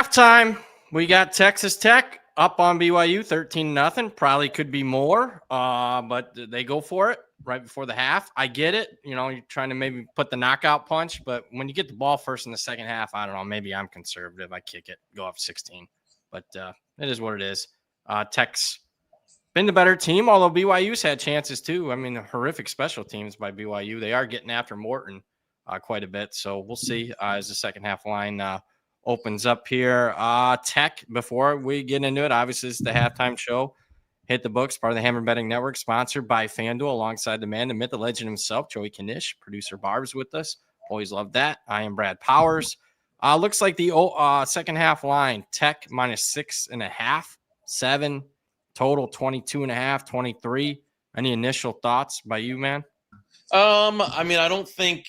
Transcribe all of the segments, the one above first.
Halftime, we got Texas Tech up on BYU 13-0. Probably could be more, but they go for it right before the half. I get it. You know, you're trying to maybe put the knockout punch, but when you get the ball first in the second half, I don't know. Maybe I'm conservative. I kick it, go up 16. But it is what it is. Tech's been the better team, although BYU's had chances too. I mean, horrific special teams by BYU. They are getting after Morton quite a bit. So we'll see as the second half line opens up here. Tech, before we get into it, obviously it's the halftime show. Hit the Books, part of the Hammer Betting Network, sponsored by FanDuel, alongside the man, the myth, the legend himself, Joey Knish. Producer Barb's with us. Always love that. I am Brad Powers. Looks like the second half line, Tech minus 6.5, 7, total 22.5, 23. Any initial thoughts by you, man? I mean, I don't think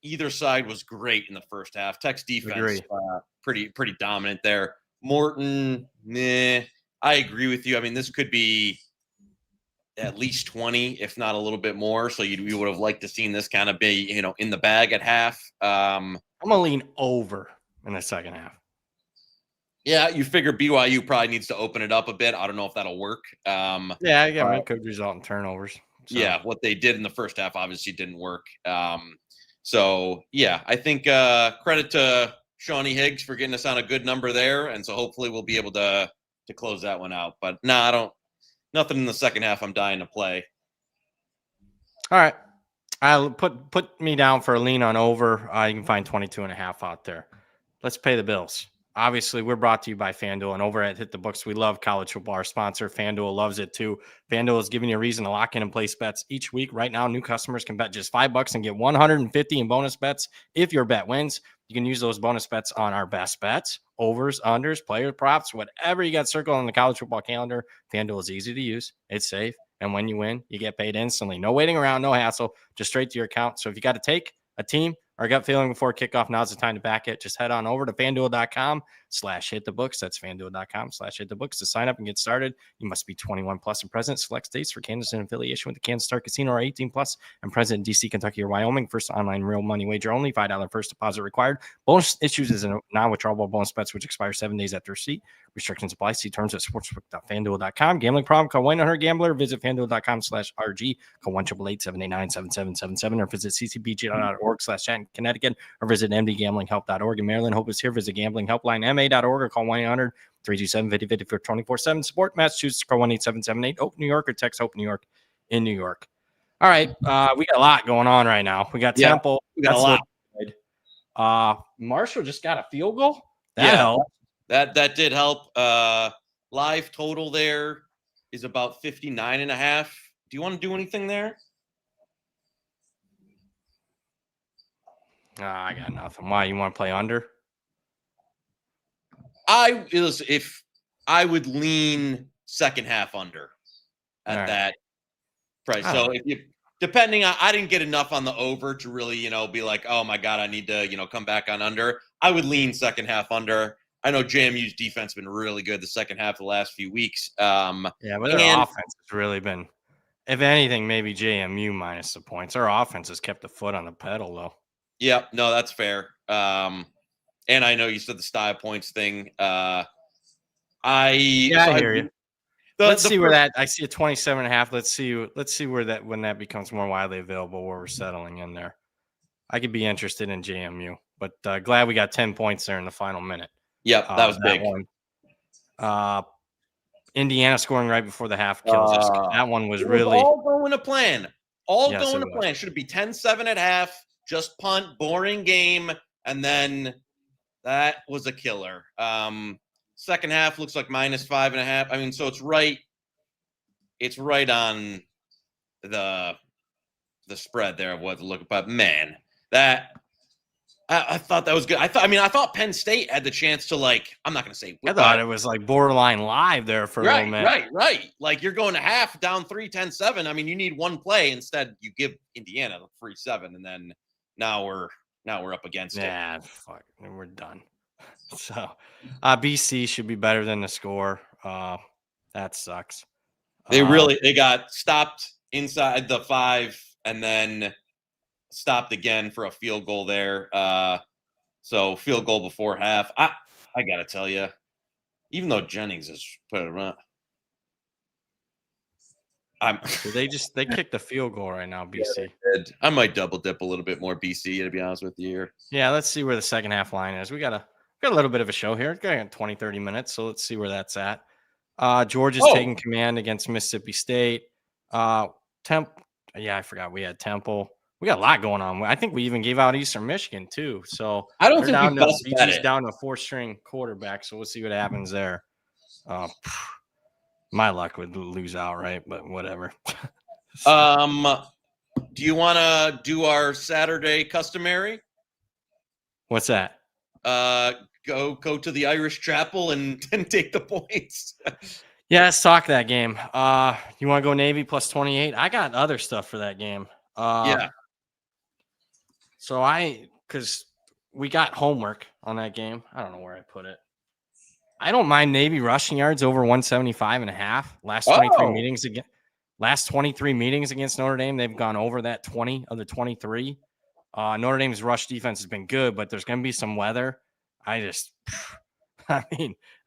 either side was great in the first half. Tech's defense, pretty dominant there. Morton, I agree with you. I mean, this could be at least 20, if not a little bit more. So you would have liked to seen this kind of be, in the bag at half. I'm gonna lean over in the second half. Yeah, you figure BYU probably needs to open it up a bit. I don't know if that'll work. It could result in turnovers. So. Yeah, what they did in the first half obviously didn't work. So, yeah, I think credit to Shawnee Higgs for getting us on a good number there. And so hopefully we'll be able to close that one out. But, nothing in the second half I'm dying to play. All right. I'll put me down for a lean on over. You can find 22.5 out there. Let's pay the bills. Obviously, we're brought to you by FanDuel, and over at Hit the Books, we love college football. Our sponsor, FanDuel, loves it too. FanDuel is giving you a reason to lock in and place bets each week. Right now, new customers can bet just $5 and get $150 in bonus bets if your bet wins. You can use those bonus bets on our best bets, overs, unders, player props, whatever you got circled on the college football calendar. FanDuel is easy to use. It's safe. And when you win, you get paid instantly. No waiting around, no hassle, just straight to your account. So if you got to take a team or gut feeling before kickoff, now's the time to back it. Just head on over to FanDuel.com/hitthebooks. That's FanDuel.com/hitthebooks to sign up and get started. You must be 21 plus and present. Select states for Kansas in affiliation with the Kansas Star Casino or 18 plus and present in DC, Kentucky, or Wyoming. First online real money wager only. $5 first deposit required. Bonus issues is a non-withdrawable bonus bets which expire 7 days after receipt. Restrictions apply. See terms at sportsbook.fanduel.com. Gambling problem? Call 1-800-GAMBLER. Visit FanDuel.com/RG. Call 1-888-789-7777 or visit ccpg.org/chat in Connecticut or visit mdgamblinghelp.org. In Maryland, Hope is here. Visit gamblinghelplinema.org or call 1-800-327-5050 for 24/7 support. Massachusetts, call 1-8778. Hope New York or text Hope New York in New York. All right, we got a lot going on right now. We got Temple. We got a lot. Marshall just got a field goal. That helped. That did help. Live total there is about 59.5. Do you want to do anything there? I got nothing. Why? You want to play under? If I would lean second half under at that price. So if you depending on, I didn't get enough on the over to really, be like, oh my God, I need to, come back on under. I would lean second half under. I know JMU's defense has been really good the second half of the last few weeks. But their offense has really been, if anything, maybe JMU minus the points. Our offense has kept the foot on the pedal, though. Yeah, no, that's fair. And I know you said the style points thing. I hear you. Let's see where that. I see a 27.5. Let's see where that, when that becomes more widely available, where we're settling in there. I could be interested in JMU, but glad we got 10 points there in the final minute. Yep, that was big. One. Indiana scoring right before the half kills us. That one was really all going to plan. Going to plan. Should it be 10-7 at half? Just punt, boring game, and then that was a killer. Second half looks like minus 5.5. I mean, so it's right on the spread there of what to look. But man, that I thought that was good. I thought Penn State had the chance to, like, I'm not going to say. I thought it was like borderline live there for a little minute. Right. Like, you're going to half down 3, 10-7. I mean, you need one play. Instead, you give Indiana the free 7, and then now we're up against it. Yeah, fuck, we're done. So, BC should be better than the score. That sucks. They got stopped inside the 5 and then stopped again for a field goal there. So field goal before half. I got to tell you, even though Jennings has put it around. They kicked the field goal right now, BC. Yeah, I might double dip a little bit more BC, to be honest with you here. Yeah, let's see where the second half line is. We got a little bit of a show here. It's got 20, 30 minutes, so let's see where that's at. Georgia's taking command against Mississippi State. I forgot we had Temple. We got a lot going on. I think we even gave out Eastern Michigan too. So I don't think BG's down to 4-string quarterback. So we'll see what happens there. My luck would lose outright, but whatever. Do you want to do our Saturday customary? What's that? Go to the Irish Chapel and take the points. Yeah, let's talk that game. You want to go Navy plus 28? I got other stuff for that game. Yeah. So because we got homework on that game. I don't know where I put it. I don't mind Navy rushing yards over 175.5. Last 23 meetings against Notre Dame, they've gone over that 20 of the 23. Notre Dame's rush defense has been good, but there's going to be some weather.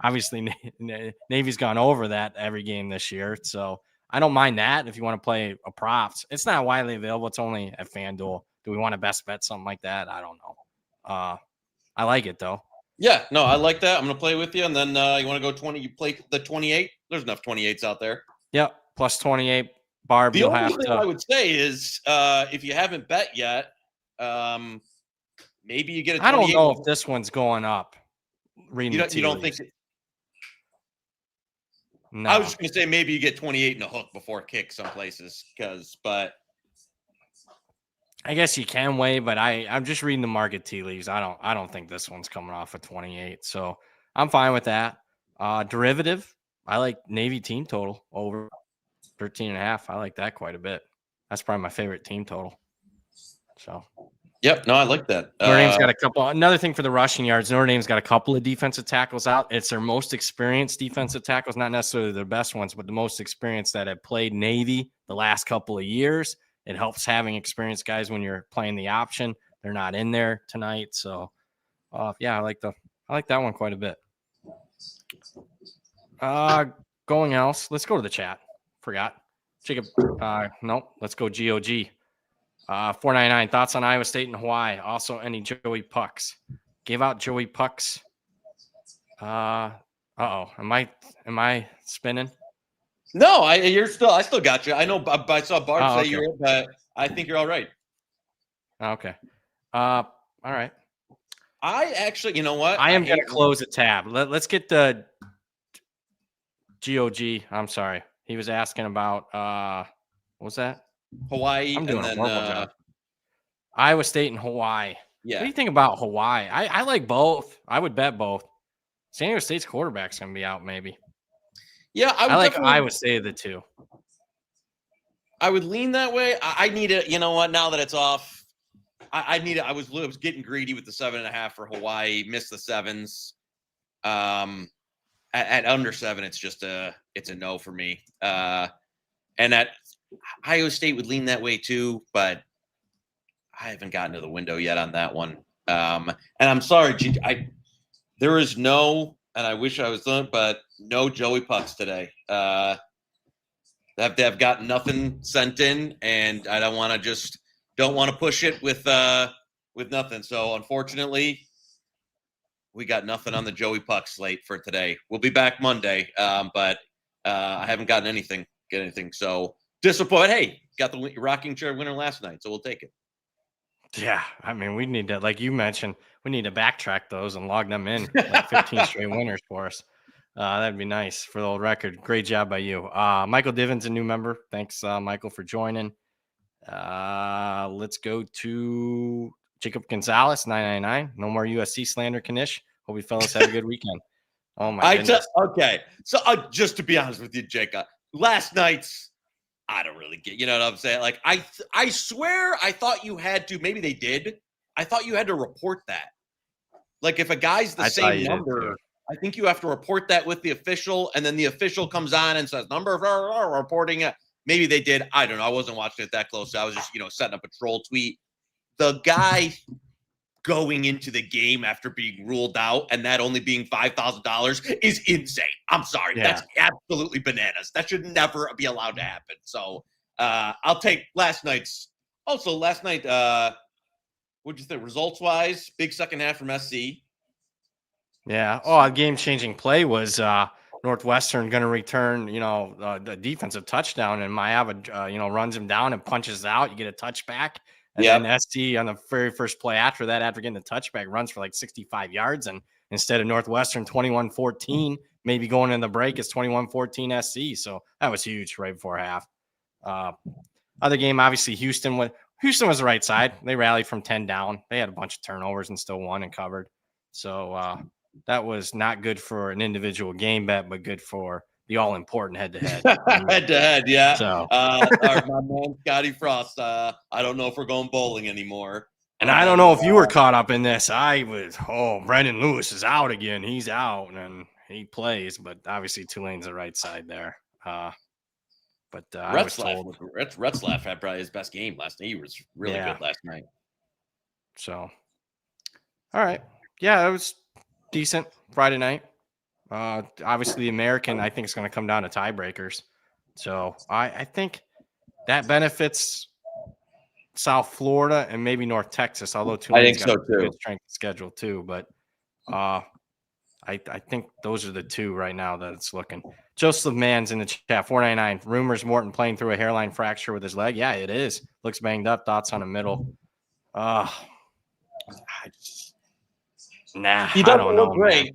Obviously Navy's gone over that every game this year. So I don't mind that if you want to play a props. It's not widely available. It's only at FanDuel. Do we want to best bet something like that? I don't know. I like it though. Yeah, no, I like that. I'm going to play with you. And then you want to go 20, you play the 28. There's enough 28s out there. Yep. Plus 28. Barb, the only thing I would say is if you haven't bet yet, maybe you get a 28. I don't know if this one's going up. You don't think it? No. I was just going to say maybe you get 28 in a hook before kick some places but I guess you can weigh, but I'm just reading the market tea leaves. I don't think this one's coming off of 28. So I'm fine with that. Derivative, I like Navy team total over 13.5. I like that quite a bit. That's probably my favorite team total. So yep, no, I like that. Notre Dame's got a couple. Another thing for the rushing yards, Notre Dame's got a couple of defensive tackles out. It's their most experienced defensive tackles, not necessarily their best ones, but the most experienced that have played Navy the last couple of years. It helps having experienced guys when you're playing the option. They're not in there tonight, so yeah, I like that one quite a bit. Going else, let's go to the chat. Forgot. Jacob. Nope. Let's go GOG. 499 thoughts on Iowa State and Hawaii. Also, any Joey Pucks. Gave out Joey Pucks. Am I spinning? No, I still got you. I know. I saw Barb say you're, but I think you're all right. Okay. All right. I actually, you know what? I am going to close a tab. Let's get the GOG. I'm sorry. He was asking about what was that? Hawaii. I'm doing and a horrible job. Iowa State and Hawaii. Yeah. What do you think about Hawaii? I like both. I would bet both. San Diego State's quarterback's going to be out maybe. Yeah, I like Iowa State of the two. I would lean that way. I need it. You know what? Now that it's off, I need it. I was getting greedy with the 7.5 for Hawaii. Missed the 7s. At under 7, it's a no for me. And at Iowa State would lean that way too, but I haven't gotten to the window yet on that one. And I'm sorry, there is no, and I wish I was done, but no Joey Pucks today. They've got nothing sent in, and I don't want to push it with nothing. So unfortunately, we got nothing on the Joey Puck slate for today. We'll be back Monday, but I haven't gotten anything. So disappointed. Hey, got the rocking chair winner last night, so we'll take it. Yeah, I mean, we need to, like you mentioned, we need to backtrack those and log them in, like 15 straight winners for us. That'd be nice for the old record. Great job by you. Michael Diven's a new member. Thanks, Michael, for joining. Let's go to Jacob Gonzalez, 999. No more USC slander, Knish. Hope you fellas have a good weekend. Oh, my goodness. Okay. So just to be honest with you, Jacob, last night's, I don't really get, you know what I'm saying? Like, I swear I thought you had to, maybe they did. I thought you had to report that. Like, if a guy's the same number, I think you have to report that with the official, and then the official comes on and says, number of reporting it. Maybe they did. I don't know. I wasn't watching it that close. I was just, setting up a troll tweet. The guy going into the game after being ruled out and that only being $5,000 is insane. I'm sorry. Yeah. That's absolutely bananas. That should never be allowed to happen. So I'll take last night. What'd you think? Results wise, big second half from SC. Yeah. Oh, a game-changing play was Northwestern going to return, the defensive touchdown, and Maeva, runs him down and punches out. You get a touchback, and then SC on the very first play after that, after getting the touchback, runs for like 65 yards, and instead of Northwestern 21-14, maybe going in the break, it's 21-14 SC. So that was huge right before half. Other game, obviously, Houston was the right side. They rallied from 10 down. They had a bunch of turnovers and still won and covered. So that was not good for an individual game bet, but good for the all-important head-to-head. Head-to-head, yeah. So my man Scotty Frost, I don't know if we're going bowling anymore. And I don't know if you were caught up in this. Brendan Lewis is out again. He's out, and he plays, but obviously Tulane's the right side there. I was told Retzlaff had probably his best game last night. He was really good last night. So, all right. Yeah, it was decent Friday night. Obviously, the American, I think, is going to come down to tiebreakers. So I think that benefits South Florida and maybe North Texas, although Tulane's got a good strength schedule too. But I think those are the two right now that it's looking. Joseph Mann's in the chat, 499. Rumors Morton playing through a hairline fracture with his leg. Yeah, it is. Looks banged up. Thoughts on the middle. He doesn't look great.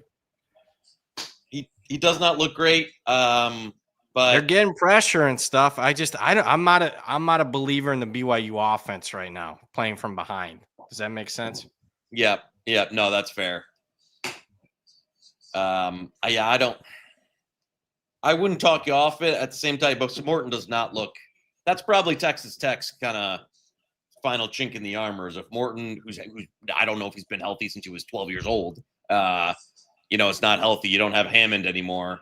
He does not look great. But they're getting pressure and stuff. I'm not a believer in the BYU offense right now, playing from behind. Does that make sense? Yeah. No, that's fair. I wouldn't talk you off it at the same time, but Morton does not look. That's probably Texas Tech's kind of final chink in the armor. Is if Morton, who's I don't know if he's been healthy since he was 12 years old. It's not healthy. You don't have Hammond anymore,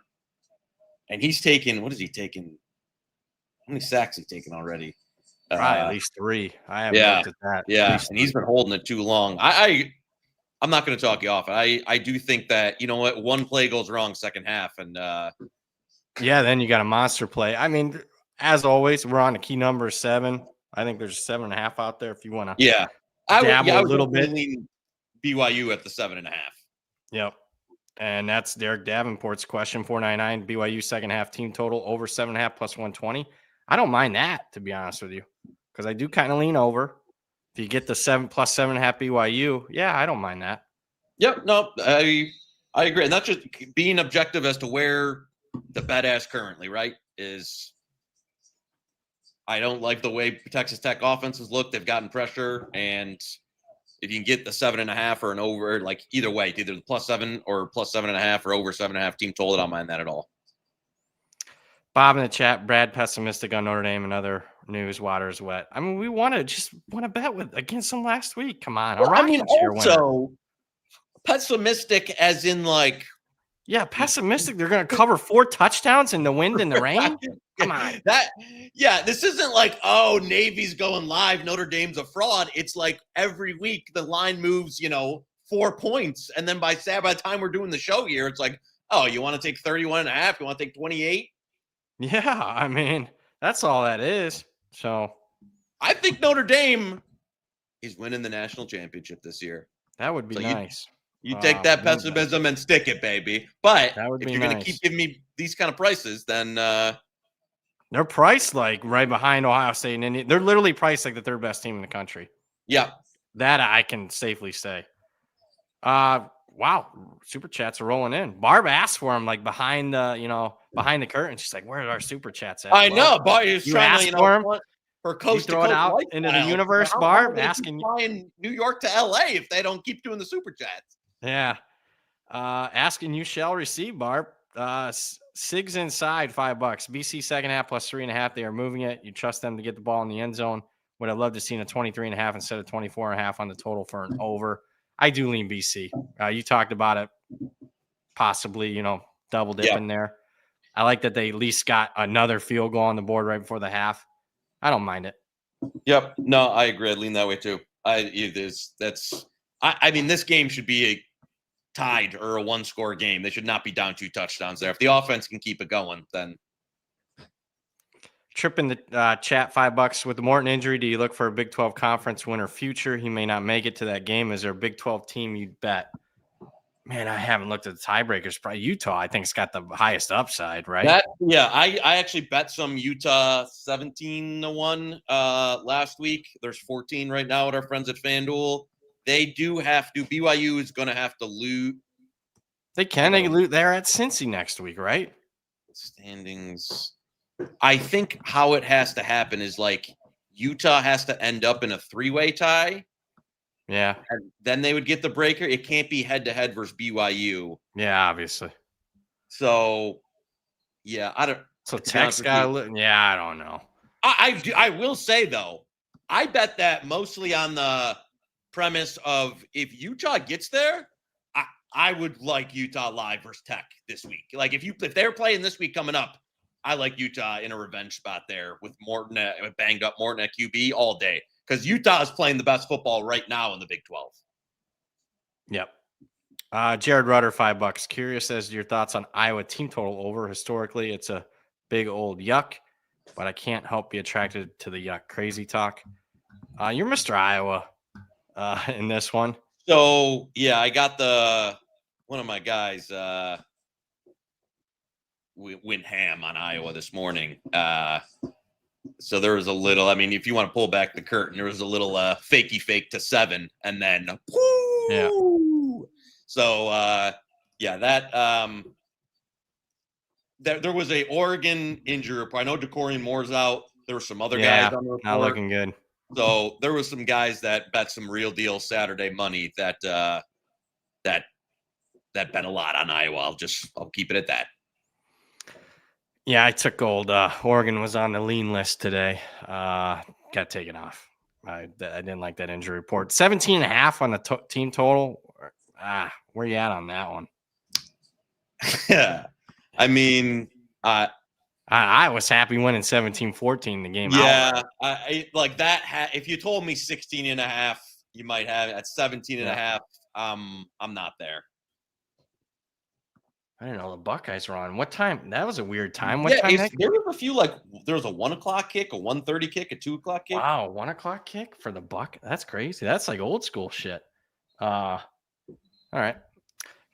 and he's taken. What has he taken? How many sacks has he taken already? Probably at least 3. I haven't looked at that. Yeah, and he's been holding it too long. I'm not going to talk you off. I do think that, one play goes wrong second half, and then you got a monster play. I mean, as always, we're on a key number 7. I think there's 7.5 out there if you want to. Dabble a little bit. BYU at the 7.5. Yep. And that's Derek Davenport's question, 499. BYU second half team total over 7.5 plus 120. I don't mind that, to be honest with you, because I do kind of lean over. If you get the 7 plus 7.5 BYU, I don't mind that. Yep. No, I agree. And that's just being objective as to where the bet is currently, right? I don't like the way Texas Tech offenses look. They've gotten pressure, and if you can get the 7.5 or an over, like either way, either the +7 or +7.5 or over 7.5 team total, I don't mind that at all. Bob in the chat, Brad pessimistic on Notre Dame and other news. Water's wet. I mean, we want to bet against them last week. Come on. Well, I mean, also pessimistic as in like. Yeah, pessimistic. They're going to cover 4 touchdowns in the wind and the rain. Come on. This isn't like, Navy's going live, Notre Dame's a fraud. It's like every week the line moves, 4 points. And then by the time we're doing the show here, it's like, you want to take 31.5? You want to take 28? Yeah, I mean, that's all that is. So I think Notre Dame is winning the national championship this year. That would be nice. You take that pessimism and stick it, baby. But if you're going to keep giving me these kind of prices, then they're priced like right behind Ohio State and Indiana. They're literally priced like the 3rd best team in the country. Yeah. That I can safely say. Wow. Super chats are rolling in. Barb asked for them like behind the curtain. She's like, where are our super chats at? I know. Barb is trying to, for him. For coast to throw it out into the universe, Barb, asking flying New York to LA if they don't keep doing the super chats. Yeah. Asking you shall receive, Barb. Sigs inside $5. BC second half plus 3.5. They are moving it. You trust them to get the ball in the end zone. Would have loved to see a 23.5 instead of 24.5 on the total for an over. I do lean BC. You talked about it, possibly, double dipping there. I like that they at least got another field goal on the board right before the half. I don't mind it. Yep. No, I agree. I lean that way too. That's I mean, this game should be a tied or a one-score game. They should not be down 2 touchdowns there. If the offense can keep it going, then. Trip in the chat, $5 with the Morton injury. Do you look for a Big 12 conference winner future? He may not make it to that game. Is there a Big 12 team you'd bet? Man, I haven't looked at the tiebreakers. Probably Utah, I think, it's got the highest upside, right? I actually bet some Utah 17-1 last week. There's 14 right now at our friends at FanDuel. They do have to. BYU is going to have to lose. They can. They lose. They're at Cincy next week, right? Standings. I think how it has to happen is like Utah has to end up in a 3-way tie. Yeah. And then they would get the breaker. It can't be head-to-head versus BYU. Yeah, obviously. So, yeah, I don't. So Tech's got to. Yeah, I don't know. I will say though, I bet that mostly on the premise of if Utah gets there, I would like Utah live versus Tech this week. Like if they're playing this week coming up, I like Utah in a revenge spot there with Morton, banged up Morton at QB all day because Utah is playing the best football right now in the Big 12. Yep. Jared Rudder, $5. Curious as to your thoughts on Iowa team total over. Historically, it's a big old yuck, but I can't help be attracted to the yuck crazy talk. You're Mr. Iowa in this one. So yeah, I got one of my guys went ham on Iowa this morning. So there was a little. I mean, if you want to pull back the curtain, there was a little fakey fake to 7, and then whoo! Yeah. So yeah, that there was a Oregon injury report. I know DeCorian Moore's out. There were some other guys on the report. Not looking good. So there was some guys that bet some real deal Saturday money that bet a lot on Iowa. I'll keep it at that. Yeah, I took gold. Oregon was on the lean list today. Got taken off. I didn't like that injury report. 17.5 on the team total. Where you at on that one? Yeah, I mean, I was happy winning 17-14 the game. Yeah, I like that. If you told me 16.5, you might have it. At 17.5. I'm not there. I didn't know the Buckeyes were on. What time? That was a weird time. What time? There was a few there was a 1:00 kick, a 1:30 kick, a 2:00 kick. Wow, 1:00 kick for the Buck. That's crazy. That's like old school shit. All right.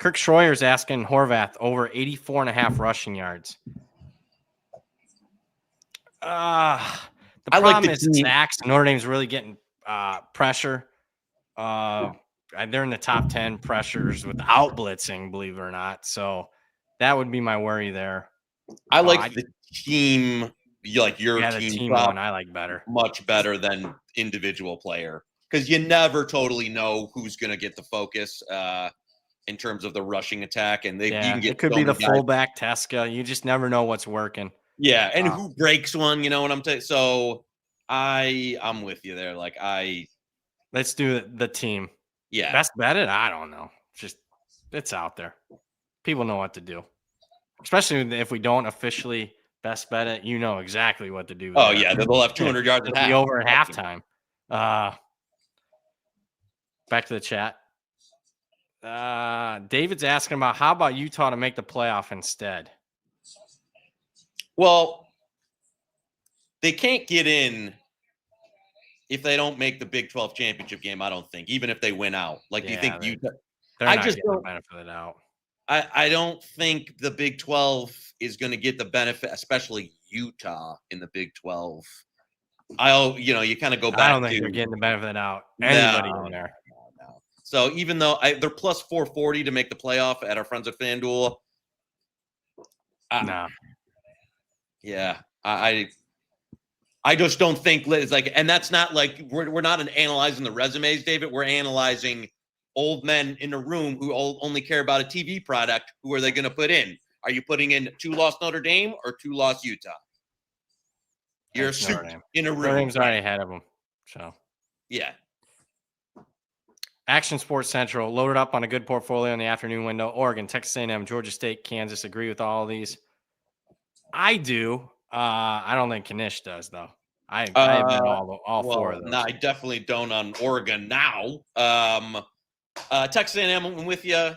Kirk Schroyer's asking Horvath over 84.5 rushing yards. The problem is sacks. Notre Dame's really getting pressure. They're in the top 10 pressures without blitzing, believe it or not. So that would be my worry there. I like the team, like your team one I like better. Much better than individual player. Because you never totally know who's going to get the focus in terms of the rushing attack. And it could be the fullback, Teska. You just never know what's working. Yeah, and who breaks one, you know what I'm saying? So I'm with you there. Let's do the team. Yeah. Best bet it? I don't know. It's out there. People know what to do. Especially if we don't officially best bet it, you know exactly what to do. Oh, yeah. They'll have 200 yards at over at halftime. Back to the chat. David's asking about how about Utah to make the playoff instead? Well, they can't get in if they don't make the Big 12 championship game, I don't think, even if they win out. Do you think Utah? I just don't benefit it out. I don't think the Big 12 is going to get the benefit, especially Utah in the Big 12. You kind of go back. I don't think they're getting the benefit out. Anybody in there. No. So even though they're plus 440 to make the playoff at our friends at FanDuel. No. Yeah, I just don't think it's and that's not we're not analyzing the resumes, David. We're analyzing old men in a room who only care about a TV product. Who are they going to put in? Are you putting in 2-loss Notre Dame or 2-loss Utah? You're in a room. Notre Dame's already ahead of them. So yeah. Action Sports Central loaded up on a good portfolio in the afternoon window. Oregon, Texas A&M, Georgia State, Kansas. Agree with all of these. I do. I don't think Knish does, though. I have all 4 of those. No, I definitely don't on Oregon now. Texas A&M, I'm with you.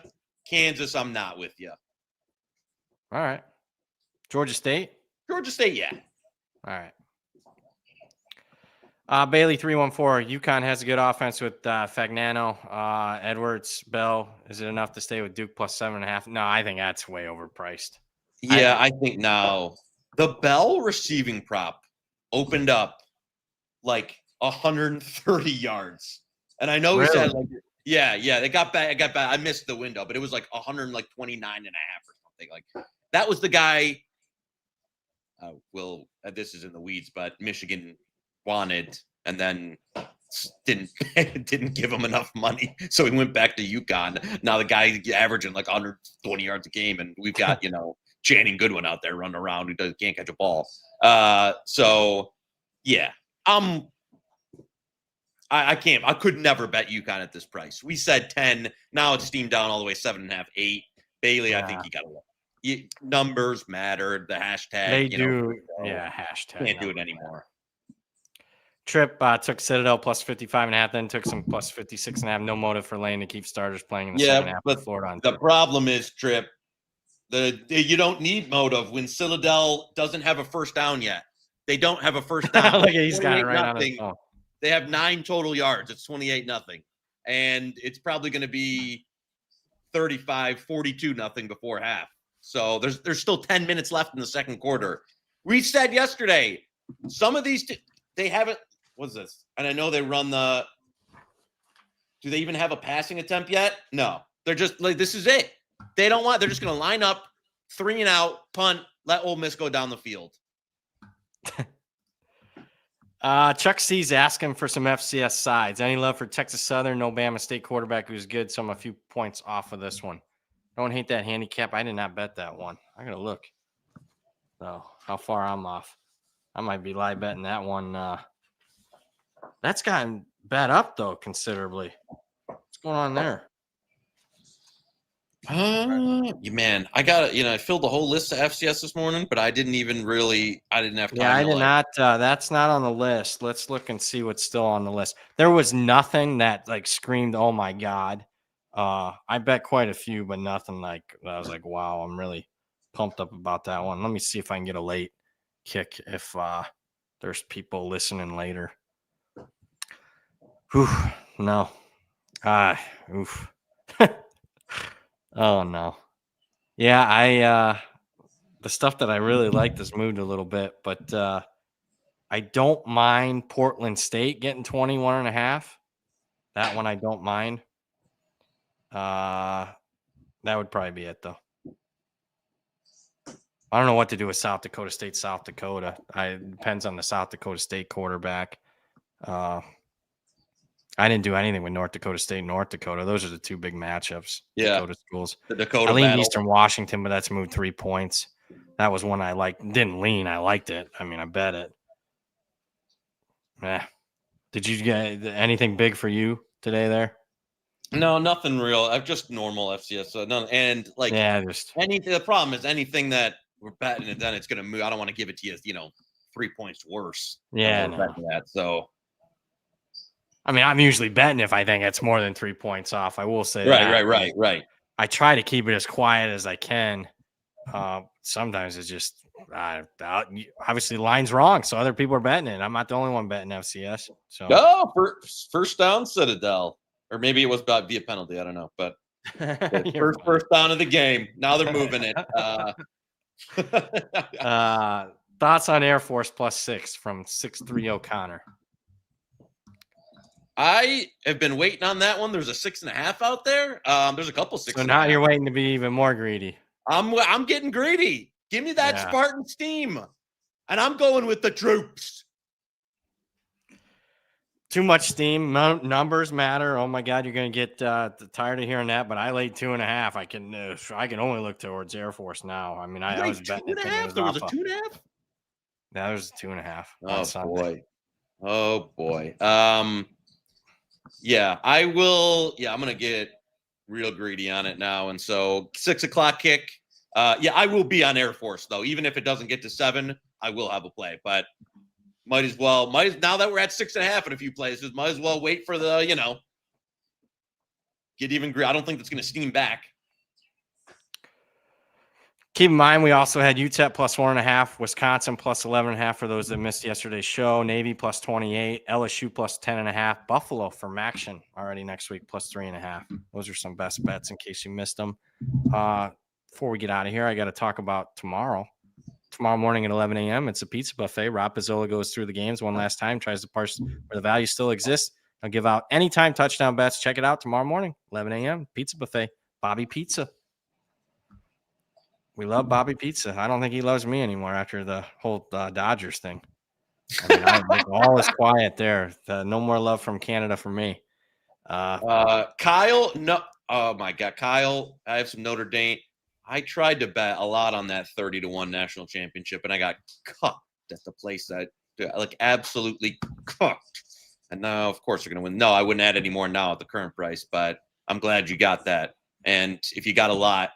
Kansas, I'm not with you. All right. Georgia State? Georgia State, yeah. All right. Bailey 314. UConn has a good offense with Fagnano, Edwards, Bell. Is it enough to stay with Duke plus 7.5? No, I think that's way overpriced. Yeah, I think now the Bell receiving prop opened up like 130 yards. And I know he said like, yeah, they got back. I got back. I missed the window, but it was like 129 and a half or something. Like that was the guy. This is in the weeds, but Michigan wanted and then didn't give him enough money, so he went back to UConn. Now the guy averaging like 120 yards a game, and we've got Channing Goodwin out there running around who can't catch a ball. So yeah, I can't. I could never bet UConn at this price. We said 10. Now it's steamed down all the way 7.5, 8. Bailey, yeah. I think you got to look. Numbers matter. The hashtag. They do. Hashtag. Can't do it anymore. Tripp took Citadel plus 55.5, then took some plus 56.5. No motive for Lane to keep starters playing in the second half of Florida. The problem is, Tripp, you don't need motive when Citadel doesn't have a first down yet. They don't have a first down. Look, he's got it right on his phone. They have 9 total yards. It's 28-0. And it's probably going to be 35-42-0 before half. So there's still 10 minutes left in the second quarter. We said yesterday, some of these they haven't. What's this? And I know they run the. Do they even have a passing attempt yet? No. They're just like, this is it. They don't want. They're just going to line up, 3 and out, punt, let Ole Miss go down the field. Chuck C's asking for some FCS sides. Any love for Texas Southern? No Bama State quarterback who's good, so I'm a few points off of this one. Don't hate that handicap. I did not bet that one. I gotta look. So how far I'm off. I might be live betting that one. That's gotten bet up though considerably. What's going on there? Man, I filled the whole list of FCS this morning, but I didn't have time. Yeah, I did not. That's not on the list. Let's look and see what's still on the list. There was nothing that like screamed, "Oh my God." I bet quite a few, but nothing like I was like, wow, I'm really pumped up about that one. Let me see if I can get a late kick if there's people listening later. Whew, no. Oof. Oh no. Yeah, the stuff that I really liked has moved a little bit, but I don't mind Portland State getting 21.5. That one I don't mind. That would probably be it though. I don't know what to do with South Dakota State, South Dakota. It depends on the South Dakota State quarterback. I didn't do anything with North Dakota State, North Dakota. Those are the two big matchups. Yeah. Dakota schools. The Dakota I leaned battle. Eastern Washington, but that's moved 3 points. That was one I liked. Didn't lean. I liked it. I mean, I bet it. Did you get anything big for you today there? No, nothing real. I've just normal FCS. So none, and like the problem is anything that we're betting and then it's going to move. I don't want to give it to you, 3 points worse. Yeah, that. So, I mean, I'm usually betting if I think it's more than 3 points off. I will say right. I try to keep it as quiet as I can. Sometimes it's just obviously the line's wrong, so other people are betting it. I'm not the only one betting FCS. So first down Citadel. Or maybe it was via penalty. I don't know. But first down of the game. Now they're moving it. Thoughts on Air Force +6 from 6'3 O'Connor? I have been waiting on that one. There's a 6.5 out there. There's a couple 6. So now you're waiting to be even more greedy. I'm getting greedy. Give me that Spartan steam. And I'm going with the troops. Too much steam. Numbers matter. Oh my God, you're going to get tired of hearing that. But I laid 2.5. I can only look towards Air Force now. I mean, I was betting 2.5. There was a 2.5. Yeah, there was a 2.5. Oh boy. Yeah, I will. Yeah, I'm going to get real greedy on it now. And so 6 o'clock kick. I will be on Air Force though. Even if it doesn't get to 7, I will have a play. But might as well. Now that we're at 6.5 in a few places, might as well wait for the, get even. I don't think that's going to steam back. Keep in mind, we also had UTEP plus 1.5, Wisconsin plus 11.5 for those that missed yesterday's show, Navy plus 28, LSU plus 10.5, Buffalo from action already next week plus 3.5. Those are some best bets in case you missed them. Before we get out of here, I got to talk about tomorrow. Tomorrow morning at 11 a.m., it's a pizza buffet. Rob Pizzola goes through the games one last time, tries to parse where the value still exists. I'll give out anytime touchdown bets. Check it out tomorrow morning, 11 a.m., pizza buffet, Bobby Pizza. We love Bobby Pizza. I don't think he loves me anymore after the whole Dodgers thing. I mean, all is quiet there. No more love from Canada for me. Kyle, no. Oh, my God. Kyle, I have some Notre Dame. I tried to bet a lot on that 30-1 national championship, and I got cooked at the place that, like, absolutely cooked. And now, of course, they're going to win. No, I wouldn't add any more now at the current price, but I'm glad you got that. And if you got a lot,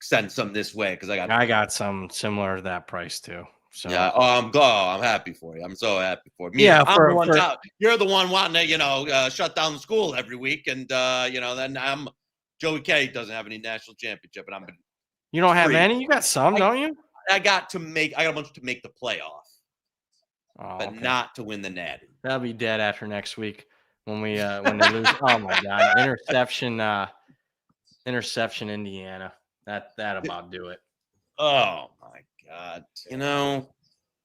send some this way because I got some similar to that price too. So yeah, I'm happy for you. I'm so happy for you. Yeah, You're the one wanting to, shut down the school every week, and then Joey K doesn't have any national championship, and you don't have any. You got some, don't you? I got a bunch to make the playoff, but okay. Not to win the Natty. That'll be dead after next week when they lose. Oh my God, interception, Indiana. That about do it. Oh my God,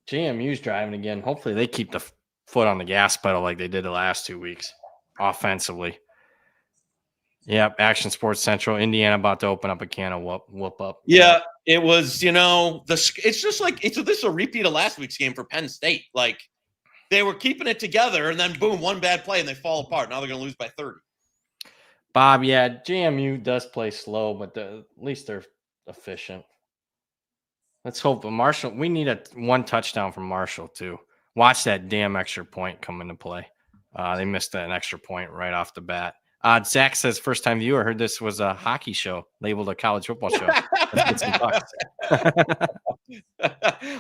JMU's driving again. Hopefully they keep the foot on the gas pedal like they did the last 2 weeks offensively. Yep, Action Sports Central, Indiana about to open up a can of whoop up. Yeah, it was, it's just like this is a repeat of last week's game for Penn State. Like they were keeping it together, and then boom, one bad play, and they fall apart. Now they're going to lose by 30. Bob, yeah, JMU does play slow, but at least they're efficient. Let's hope Marshall. We need one touchdown from Marshall too. Watch that damn extra point come into play. They missed an extra point right off the bat. Zach says, first time viewer, heard this was a hockey show labeled a college football show. Let's get some bucks.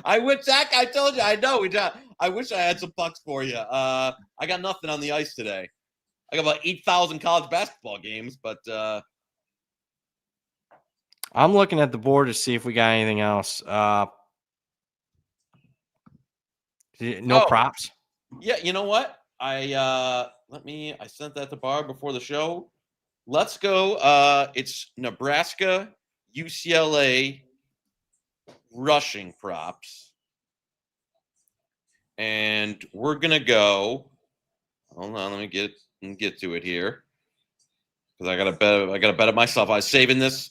I wish, Zach, I told you, I know. I wish I had some bucks for you. I got nothing on the ice today. I got about 8,000 college basketball games, but I'm looking at the board to see if we got anything else. Props. Yeah, you know what? I sent that to Barb before the show. Let's go. It's Nebraska, UCLA rushing props. And we're gonna go. Hold on, let me get to it here. Because I gotta bet it myself. I was saving this.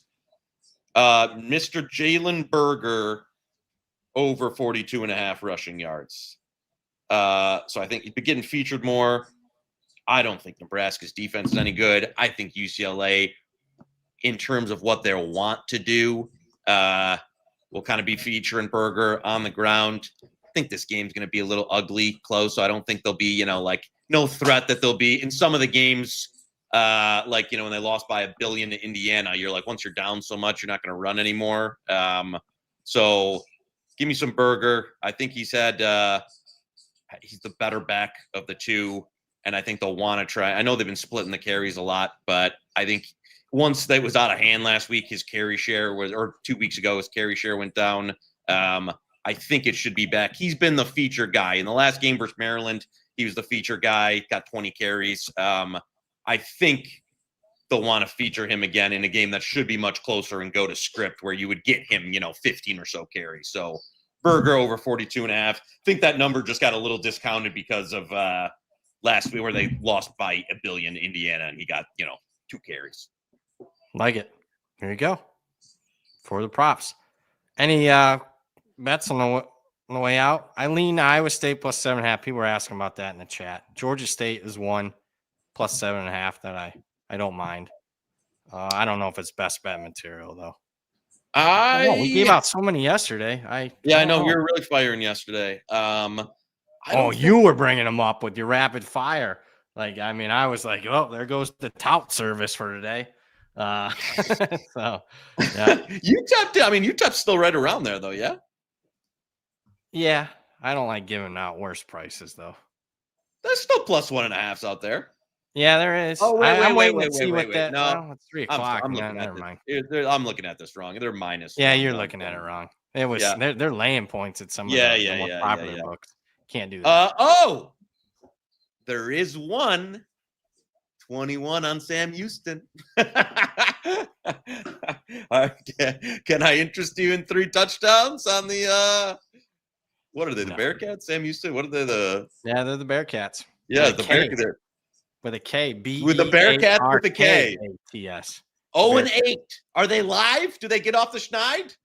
Mr. Jalen Berger over 42.5 rushing yards. So I think he'd be getting featured more. I don't think Nebraska's defense is any good. I think UCLA, in terms of what they'll want to do, will kind of be featuring Berger on the ground. I think this game's going to be a little ugly, close. So I don't think there'll be, no threat that there'll be in some of the games. When they lost by 1 billion to Indiana, you're like, once you're down so much, you're not going to run anymore. So give me some Berger. I think he's the better back of the two. And I think they'll want to try. I know they've been splitting the carries a lot, but I think once that was out of hand last week, his carry share or 2 weeks ago, his carry share went down. I think it should be back. He's been the feature guy. In the last game versus Maryland, he was the feature guy, got 20 carries. I think they'll want to feature him again in a game that should be much closer and go to script where you would get him, 15 or so carries. So Berger over 42.5. I think that number just got a little discounted because of last week where they lost by 1 billion to Indiana and he got, 2 carries. Like it. Here you go. For the props. Any bets on the way out? I lean Iowa State plus 7.5. People were asking about that in the chat. Georgia State is one plus 7.5 that I don't mind. I don't know if it's best bet material though. We gave out so many yesterday. I know we were really firing yesterday. You were bringing them up with your rapid fire. I was like, oh, there goes the tout service for today. So yeah. UTEP's still right around there though, yeah? Yeah. I don't like giving out worse prices though. There's still plus 1.5s out there. Yeah, there is. Oh, I'm wait. waiting to see what that. No, Well, it's 3 o'clock. I'm looking at Never mind. this. I'm looking at this wrong. They're minus. Yeah, one you're on looking at it FanDuel. wrong. It was Yeah. they're laying points at some of Yeah, the more yeah. popular books. Can't do that. There is 21 on Sam Houston. Can I interest you in 3 touchdowns on the what are they? The Bearcats? Sam Houston? What are they? Yeah, they're the Bearcats. Yeah, the Bearcats. With a K. With the Bearcats with a K. T-S. 0-8. Are they live? Do they get off the schneid?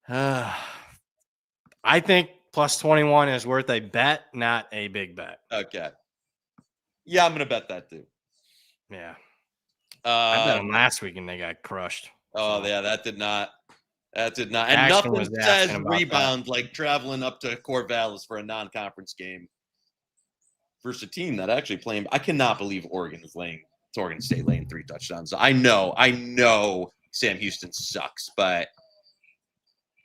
I think plus 21 is worth a bet, not a big bet. Okay. Yeah, I'm going to bet that too. Yeah. I bet them last week and they got crushed. Oh, yeah, that did not. And Ashton nothing says rebound that. like traveling up to Corvallis for a non-conference game versus a team that actually playing. I cannot believe Oregon State laying 3 touchdowns. I know Sam Houston sucks, but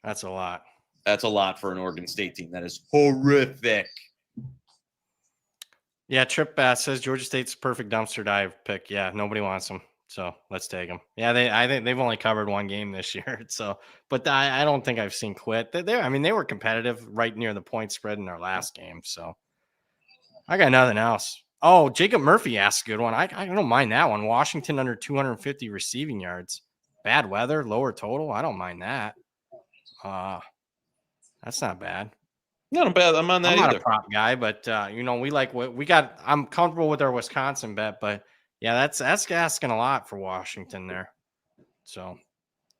that's a lot. That's a lot for an Oregon State team. That is horrific. Yeah, Trip Bass says Georgia State's perfect dumpster dive pick. Yeah, nobody wants them. So let's take them. Yeah, I think they've only covered 1 game this year. So, but I don't think I've seen quit. They were competitive right near the point spread in their last game. So I got nothing else. Oh, Jacob Murphy asked a good one. I don't mind that one. Washington under 250 receiving yards. Bad weather, lower total. I don't mind that. That's not bad. Not bad. I'm on that. I'm not a prop guy, but we like what we got. I'm comfortable with our Wisconsin bet, but yeah, that's asking a lot for Washington there. So,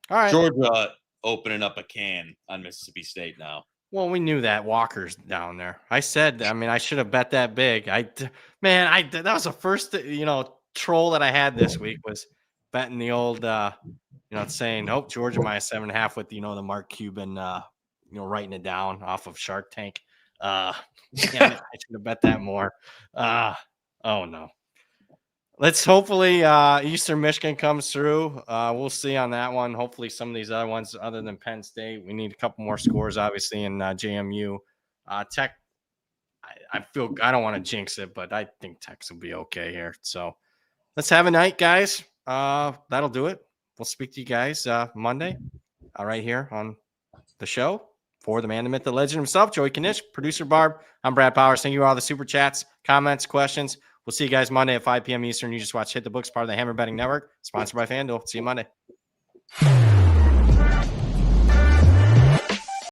all right. Georgia opening up a can on Mississippi State now. Well, we knew that Walker's down there. I said, I should have bet that big. That was the first, troll that I had this week was betting the old, saying, oh, Georgia minus 7.5 with, the Mark Cuban, writing it down off of Shark Tank. Damn it, I should have bet that more. Oh no. Let's hopefully Eastern Michigan comes through. We'll see on that one. Hopefully some of these other ones other than Penn State. We need a couple more scores, obviously, in JMU. Tech, I feel I don't want to jinx it, but I think Tech's will be okay here. So let's have a night, guys. That'll do it. We'll speak to you guys Monday right here on the show. For the man, the myth, the legend himself, Joey Knish, producer Barb. I'm Brad Powers. Thank you for all the super chats, comments, questions. We'll see you guys Monday at 5 p.m. Eastern. You just watch Hit the Books, part of the Hammer Betting Network, sponsored by FanDuel. See you Monday.